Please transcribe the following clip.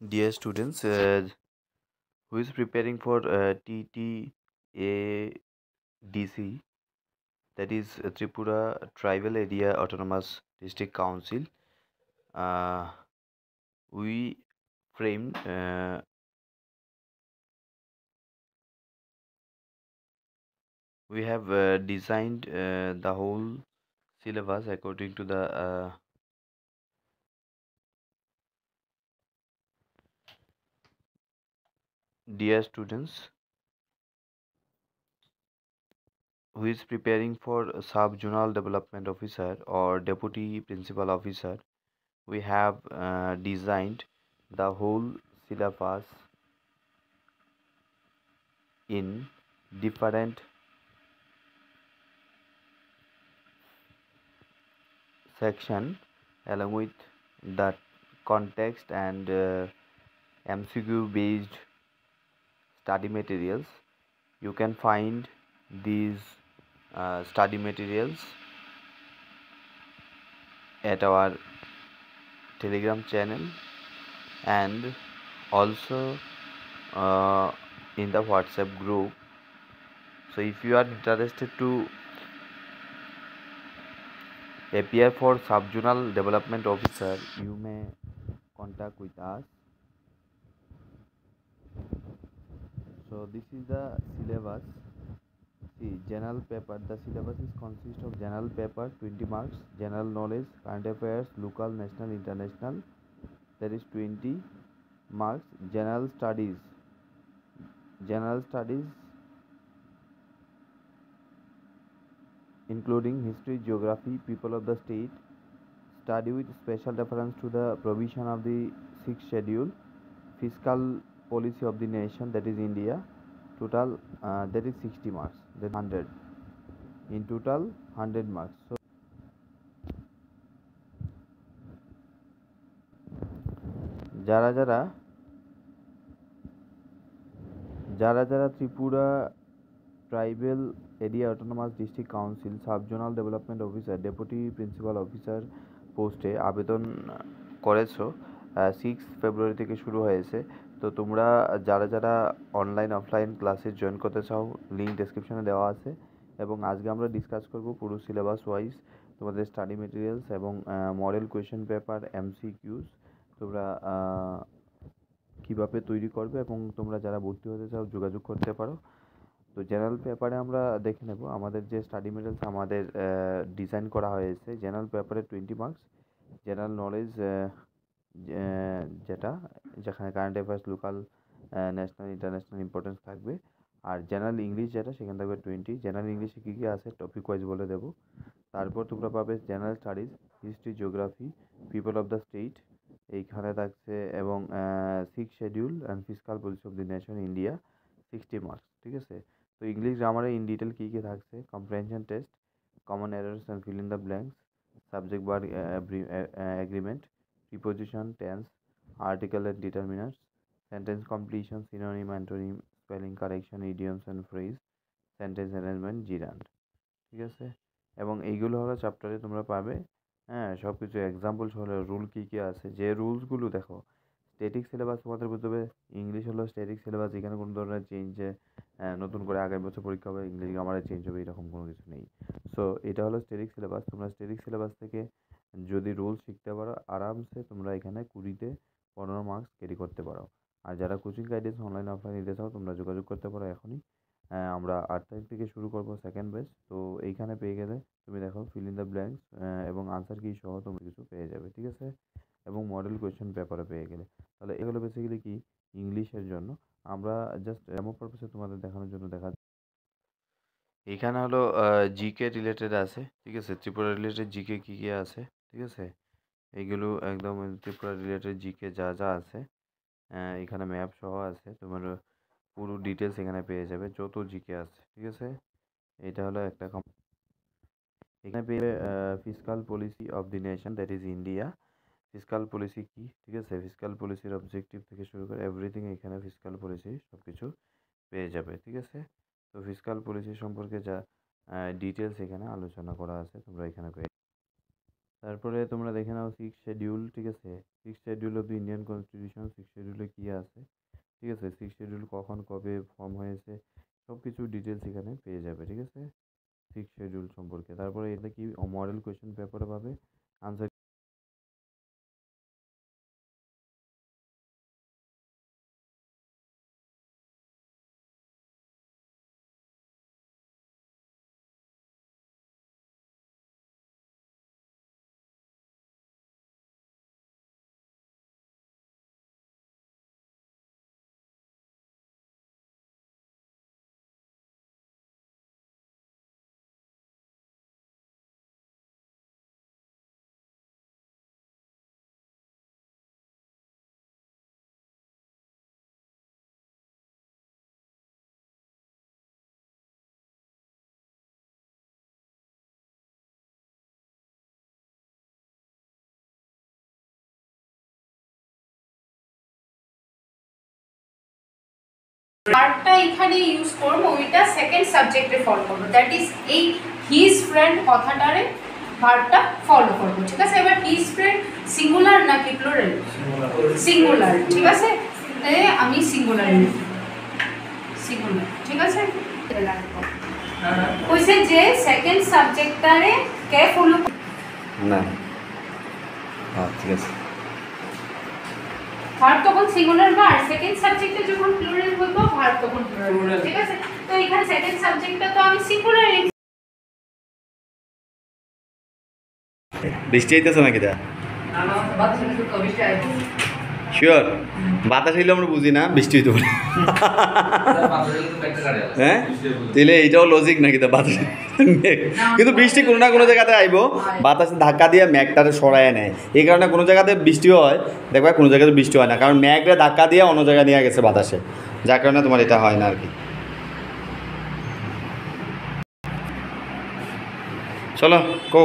Dear students, who is preparing for TTADC, that is Tripura Tribal Area Autonomous District Council, uh, we framed we have designed the whole syllabus according to the dear students who is preparing for sub-zonal development officer or deputy principal officer. We have designed the whole syllabus in different section along with the context and MCQ based study materials. You can find these study materials at our Telegram channel and also in the WhatsApp group. So if you are interested to appear for sub-zonal development officer, you may contact with us. So this is the syllabus. See, general paper. The syllabus is consist of general paper 20 marks, general knowledge, current affairs, local, national, international. That is 20 marks. General studies including history, geography, people of the state. Study with special reference to the provision of the 6th schedule, fiscal policy of the nation, that is India. Total that is 60 marks, that 100. In total 100 marks. So যারা যারা যারা যারা Tripura tribal area autonomous district council subzonal development officer deputy principal officer পোস্টে আবেদন করেছো, 6 ফেব্রুয়ারি থেকে শুরু হয়েছে। তো তোমরা যারা যারা অনলাইন অফলাইন ক্লাসে জয়েন করতে চাও, লিঙ্ক ডেসক্রিপশনে দেওয়া আছে। এবং আজকে আমরা ডিসকাস করব পুরো সিলেবাস ওয়াইজ তোমাদের স্টাডি মেটেরিয়ালস এবং মডেল কোয়েশ্চেন পেপার MCQs তোমরা কীভাবে তৈরি করবে এবং তোমরা যারা ভর্তি হতে চাও যোগাযোগ করতে পারো। তো জেনারেল পেপারে আমরা দেখে নেব আমাদের যে স্টাডি মেটেরিয়ালস আমাদের ডিজাইন করা হয়েছে। জেনারেল পেপারে 20 মার্কস, জেনারেল নলেজ যেটা যেখানে current affairs, local, national, international importance থাকবে। আর জেনারেল ইংলিশ যেটা সেখানে থাকবে 20। জেনারেল ইংলিশে কী কী আছে টপিক ওয়াইজ বলে দেবো। তারপর তোমরা পাবে general studies, history, geography, people of the state এইখানে থাকছে এবং 6th schedule and fiscal policy of the nation India 60 marks. ঠিক আছে। তো ইংলিশ গ্রামারে ইন ডিটেল কী কী থাকছে, comprehension test, common errors and fill in the blanks, subject verb agreement, preposition, tense, article and determiners, sentence completion, synonym, antonym, spelling correction, idioms and phrase, sentence arrangement, জিরান্ড। ঠিক আছে। এবং এইগুলো হলো চ্যাপ্টারে তোমরা পাবে। হ্যাঁ, সব কিছু এক্সাম্পলস হলো রুল কী কী আছে, যে রুলসগুলো দেখো স্ট্যাটিক সিলেবাস তোমাদের বুঝতে হবে। ইংলিশ হলো স্ট্যাটিক সিলেবাস, এখানে কোনো ধরনের চেঞ্জে নতুন করে আগামী বছর পরীক্ষা হবে ইংলিশ গ্রামারে চেঞ্জ হবে এরকম কোনো কিছু নেই। সো এটা হলো স্ট্যাটিক সিলেবাস। তোমরা স্ট্যাটিক সিলেবাস থেকে যদি রুলস শিখতে পারো আরামসে তোমরা এখানে 20-15 মার্কস ক্যারি করতে পারো। আর যারা কোচিং গাইডেন্স অনলাইন অফলাইন নিতে চাও তোমরা যোগাযোগ করতে পারো এখনই। আমরা 8 তারিখ থেকে শুরু করব সেকেন্ড ব্যাচ। তো এইখানে পেয়ে গেলে তুমি দেখো ফিল ইন দ্য ব্ল্যাঙ্কস এবং আনসার কি সহ তোমরা কিছু পেয়ে যাবে। ঠিক আছে। এবং মডেল কোয়েশ্চেন পেপারে পেয়ে গেলে। তাহলে এগুলো বেসিক্যালি কি ইংলিশের জন্য। আমরা জাস্ট ডেমো পারপাসে তোমাদের দেখানোর জন্য এখানে হলো জিকে রিলেটেড আছে। ঠিক আছে। ত্রিপুরা রিলেটেড জিকে কী কী আছে। ঠিক আছে। এইগুলো একদম ত্রিপুরা রিলেটেড জিকে যা যা আছে এখানে ম্যাপ সহ আছে। তোমার পুরো ডিটেলস এখানে পেয়ে যাবে যত জিকে আছে। ঠিক আছে। এটা হলো একটা এখানে পেয়ে fiscal policy of the nation, that is India. Fiscal policy কি, ঠিক আছে, ফিসকাল পলিসির অবজেক্টিভ থেকে শুরু করে এভরিথিং এখানে ফিসকাল পলিসি সব কিছু পেয়ে যাবে। ঠিক আছে। তো ফিসকাল পলিসি সম্পর্কে যা ডিটেলস এখানে আলোচনা করা আছে তোমরা এখানে পেয়ে তারপরে তোমরা দেখে নাও 6 শিডিউল, ঠিক আছে? 6 schedule of the Indian constitution, 6 শিডিউলে কী আছে, ঠিক আছে? 6 শিডিউল কখন কবে ফর্ম হয়েছে সব কিছু ডিটেলস এখানে পেয়ে যাবে, ঠিক আছে? 6 শিডিউল সম্পর্কে। তারপরে এটা কি মডেল কোয়েশ্চেন পেপারে পাবে, আনসার ভার্বটা এখানে ইউজ করব, ওইটা সেকেন্ড সাবজেক্টে ফলো করব, দ্যাট ইজ এই হিজ ফ্রেন্ড কথাটারে ভার্বটা ফলো করব, ঠিক আছে? এবার হিজ ফ্রেন্ড সিঙ্গুলার নাকি প্লুরাল? সিঙ্গুলার, ঠিক আছে? তাই আমি সিঙ্গুলার নিই, সিঙ্গুলার, ঠিক আছে? কইছে যে সেকেন্ড সাবজেক্টটারে কে ফলো না, হ্যাঁ ঠিক আছে। ভার্ব তখন সিঙ্গুলার বা সেকেন্ড সাবজেক্টে যখন প্লুরাল হইব ভার্ব তখন প্লুরাল, ঠিক আছে? তো এখানে সেকেন্ড সাবজেক্টটা তো আমি সিঙ্গুলার লিখছি। বৃষ্টি হইতেছে নাকি দা? শিওর বাতাস হইলে আমরা বুঝি না বৃষ্টি হইতে পারে। হ্যাঁ তাহলে এইটাও লজিক নাকি দা বাতাস, কিন্তু বৃষ্টি কোনো না কোনো জায়গাতে আইব, বাতাসে ধাক্কা দিয়ে ম্যাগটারে সরায় নেয়, এই কারণে কোনো জায়গাতে বৃষ্টি হয় দেখবা, কোনো জায়গাতে বৃষ্টি হয় না, কারণ ম্যাগটা ধাক্কা দিয়ে অন্য জায়গায় নিয়ে গেছে বাতাসে, যার কারণে তোমার এটা হয় না আর কি। চলো কো